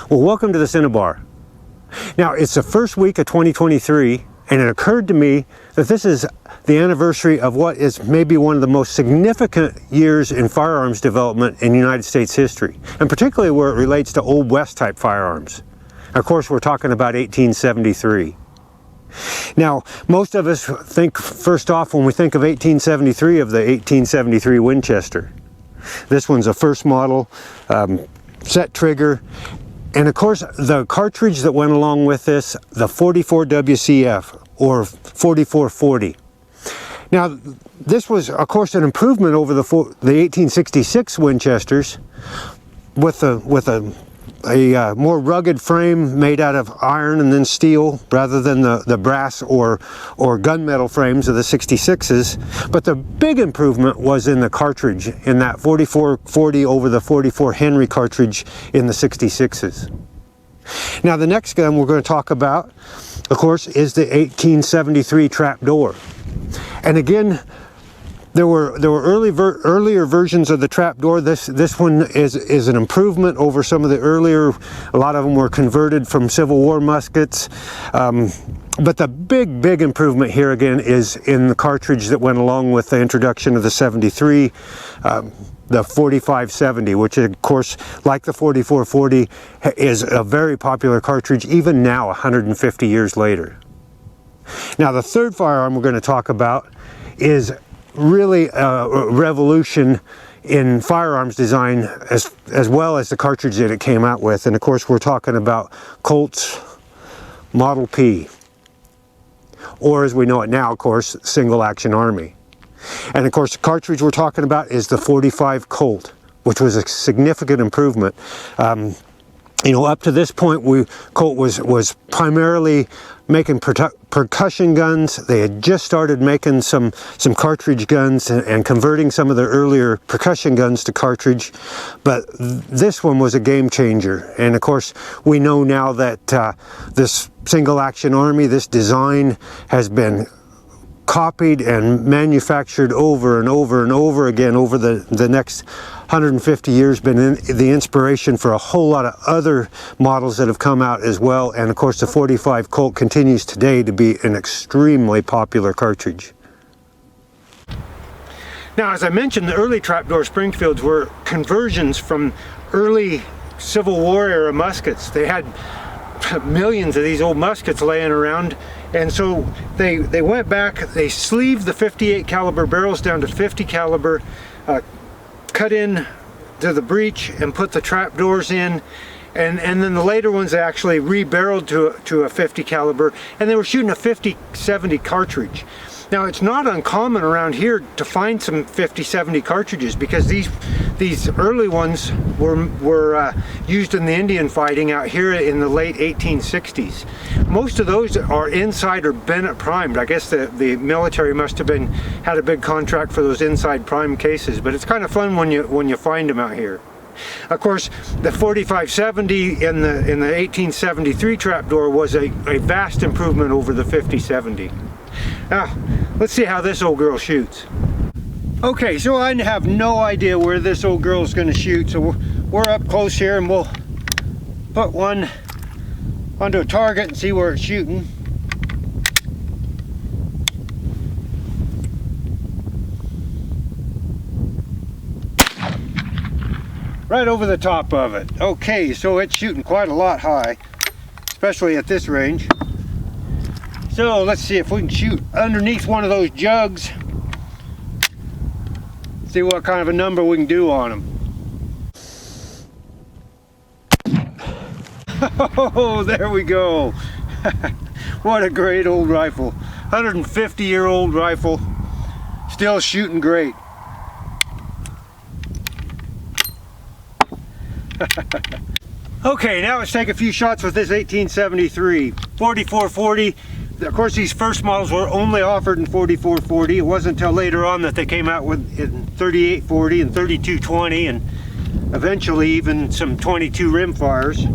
Well, welcome to the Cinnabar. Now, it's the first week of 2023, and it occurred to me that this is the anniversary of what is maybe one of the most significant years in firearms development in United States history, and particularly where it relates to Old West type firearms. Of course, we're talking about 1873. Now, most of us think first off, when we think of 1873, of the 1873 Winchester. This one's a first model, set trigger, and of course the cartridge that went along with this, the 44 WCF or 4440. Now, this was of course an improvement over the 1866 Winchesters with a more rugged frame made out of iron and then steel rather than the brass or gunmetal frames of the 66s. But the big improvement was in the cartridge, in that 4440 over the 44 Henry cartridge in the 66s. Now, the next gun we're going to talk about, of course, is the 1873 Trapdoor. And again, there were earlier versions of the Trapdoor. This one is an improvement over some of the earlier. A lot of them were converted from Civil War muskets. But the big improvement here again is in the cartridge that went along with the introduction of the 73, the 4570, which of course, like the 4440, is a very popular cartridge even now, 150 years later. Now, the third firearm we're going to talk about is really a revolution in firearms design as well as the cartridge that it came out with. And of course, we're talking about Colt's Model P, or as we know it now, of course, Single Action Army. And of course, the cartridge we're talking about is the 45 Colt, which was a significant improvement. You know, up to this point, Colt was primarily making percussion guns. They had just started making some cartridge guns and converting some of their earlier percussion guns to cartridge. But this one was a game changer. And of course, we know now that this Single Action Army, this design has been copied and manufactured over and over and over again over the next 150 years, been the inspiration for a whole lot of other models that have come out as well. And of course, the 45 Colt continues today to be an extremely popular cartridge. Now, as I mentioned, the early Trapdoor Springfields were conversions from early Civil War era muskets. They had millions of these old muskets laying around, and so they went back, they sleeved the 58 caliber barrels down to 50 caliber, cut in to the breech and put the trapdoors in, and then the later ones they actually rebarreled to a 50 caliber, and they were shooting a 50-70 cartridge. Now, it's not uncommon around here to find some 50-70 cartridges, because these early ones were used in the Indian fighting out here in the late 1860s. Most of those are inside or Bennett primed. I guess the military must have had a big contract for those inside prime cases, but it's kind of fun when you find them out here. Of course, the 4570 in the 1873 Trapdoor was a vast improvement over the 50-70. Now, let's see how this old girl shoots. Okay, so I have no idea where this old girl is going to shoot, so we're up close here and we'll put one onto a target and see where it's shooting. Right over the top of it. Okay, so it's shooting quite a lot high, especially at this range. So let's see if we can shoot underneath one of those jugs. See what kind of a number we can do on them. Oh, there we go. What a great old rifle. 150-year-old rifle, still shooting great. Okay, now let's take a few shots with this 1873 4440. Of course, these first models were only offered in 4440. It wasn't until later on that they came out with in 3840 and 3220, and eventually even some 22 rim fires.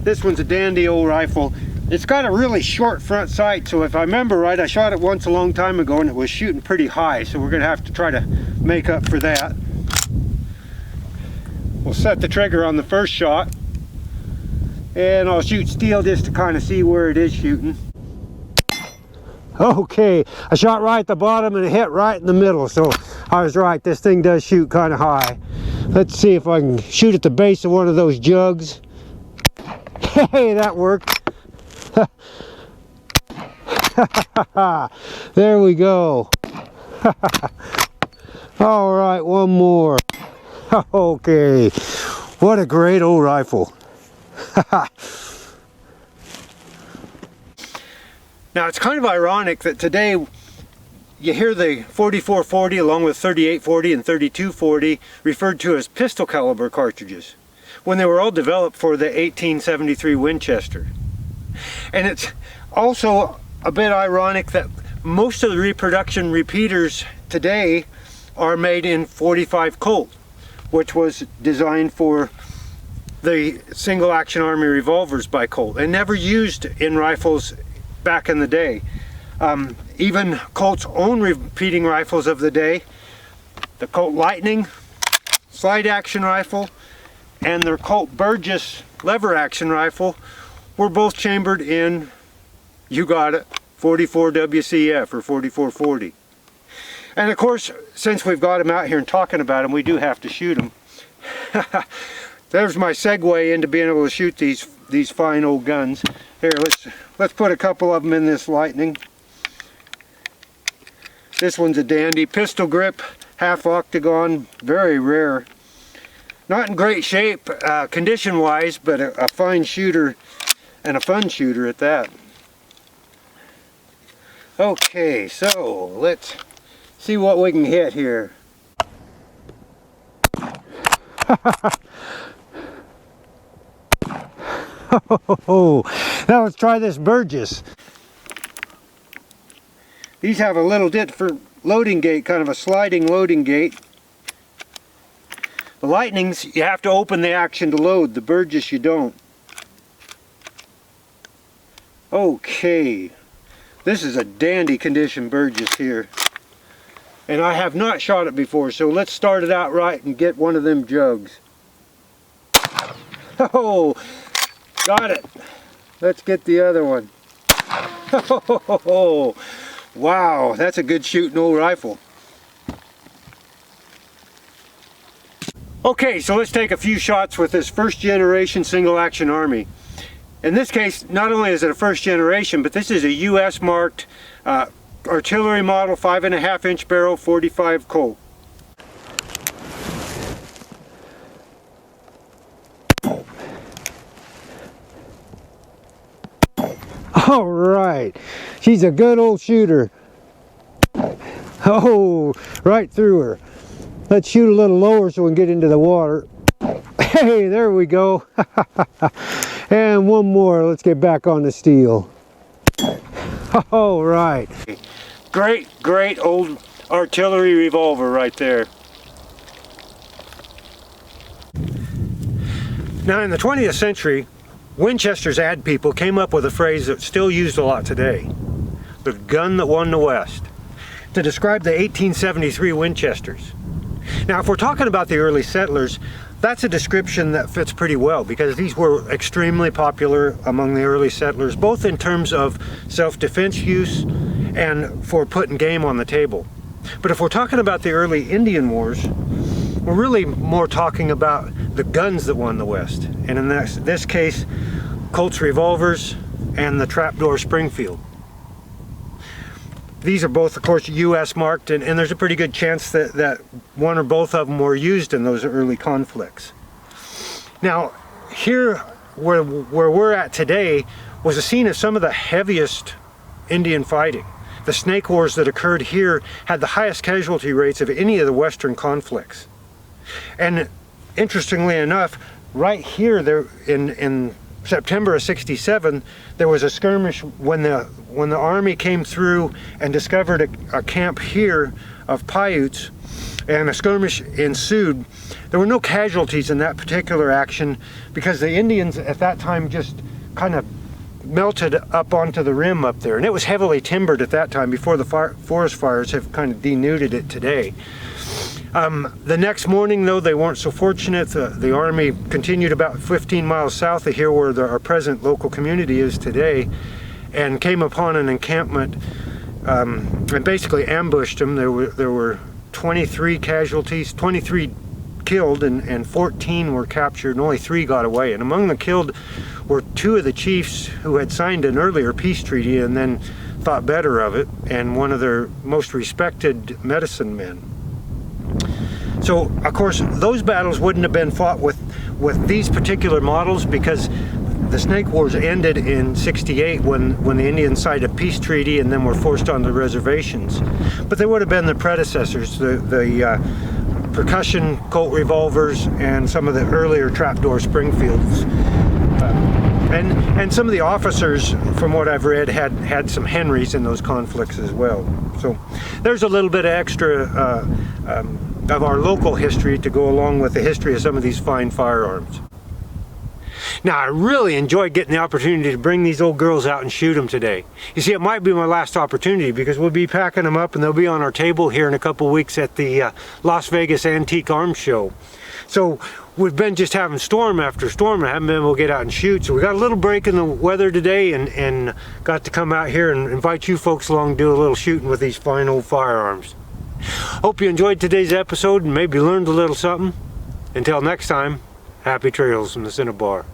This one's a dandy old rifle. It's got a really short front sight, so if I remember right, I shot it once a long time ago and it was shooting pretty high, so we're going to have to try to make up for that. We'll set the trigger on the first shot, and I'll shoot steel just to kind of see where it is shooting. Okay, I shot right at the bottom and it hit right in the middle, so I was right, this thing does shoot kind of high. Let's see if I can shoot at the base of one of those jugs. Hey, that worked. There we go. All right, one more. Okay, what a great old rifle. Now, it's kind of ironic that today you hear the 4440 along with 3840 and 3240 referred to as pistol caliber cartridges, when they were all developed for the 1873 Winchester. And it's also a bit ironic that most of the reproduction repeaters today are made in .45 Colt, which was designed for the single action army revolvers by Colt and never used in rifles back in the day. Even Colt's own repeating rifles of the day, the Colt Lightning slide action rifle and their Colt Burgess lever action rifle, were both chambered in, you got it, 44 WCF or 4440. And of course, since we've got them out here and talking about them, we do have to shoot them. There's my segue into being able to shoot these fine old guns. Here, let's put a couple of them in this Lightning. This one's a dandy. Pistol grip, half octagon, very rare. Not in great shape condition wise, but a fine shooter and a fun shooter at that. Okay, so let's see what we can hit here. Now let's try this Burgess. These have a little different loading gate, kind of a sliding loading gate. The Lightnings, you have to open the action to load. The Burgess, you don't. Okay, this is a dandy condition Burgess here. And I have not shot it before, so let's start it out right and get one of them jugs. Oh, got it. Let's get the other one. Oh, wow, that's a good shooting old rifle. Okay, so let's take a few shots with this first generation single action army. In this case, not only is it a first generation, but this is a US marked artillery model 5.5 inch barrel 45 Colt. All right, she's a good old shooter. Oh, right through her. Let's shoot a little lower so we can get into the water. Hey, there we go. And one more. Let's get back on the steel. All right. Great old artillery revolver right there. Now, in the 20th century, Winchester's ad people came up with a phrase that's still used a lot today: the gun that won the West, to describe the 1873 Winchesters. Now, if we're talking about the early settlers, that's a description that fits pretty well, because these were extremely popular among the early settlers, both in terms of self-defense use and for putting game on the table. But if we're talking about the early Indian Wars, we're really more talking about the guns that won the West. And in this case, Colt's revolvers and the Trapdoor Springfield. These are both, of course, US marked, and there's a pretty good chance that one or both of them were used in those early conflicts. Now, here where we're at today was a scene of some of the heaviest Indian fighting. The snake wars that occurred here had the highest casualty rates of any of the Western conflicts. And interestingly enough, right here there in September of '67, there was a skirmish when the army came through and discovered a camp here of Paiutes, and a skirmish ensued. There were no casualties in that particular action because the Indians at that time just kind of melted up onto the rim up there, and it was heavily timbered at that time before the forest fires have kind of denuded it today. The next morning, though, they weren't so fortunate. The Army continued about 15 miles south of here where our present local community is today, and came upon an encampment and basically ambushed them. There were 23 casualties, 23 killed, and 14 were captured, and only 3 got away. And among the killed were 2 of the chiefs who had signed an earlier peace treaty and then thought better of it, and one of their most respected medicine men. So, of course, those battles wouldn't have been fought with these particular models, because the Snake Wars ended in '68 when the Indians signed a peace treaty and then were forced onto reservations. But they would have been the predecessors, the percussion Colt revolvers and some of the earlier Trapdoor Springfields. And some of the officers, from what I've read, had some Henrys in those conflicts as well. So there's a little bit of extra of our local history to go along with the history of some of these fine firearms. Now, I really enjoyed getting the opportunity to bring these old girls out and shoot them today. You see, it might be my last opportunity, because we'll be packing them up and they'll be on our table here in a couple weeks at the Las Vegas Antique Arms Show. So we've been just having storm after storm and haven't been able to get out and shoot. So we got a little break in the weather today and got to come out here and invite you folks along to do a little shooting with these fine old firearms. Hope you enjoyed today's episode and maybe learned a little something. Until next time, happy trails from the Cinnabar.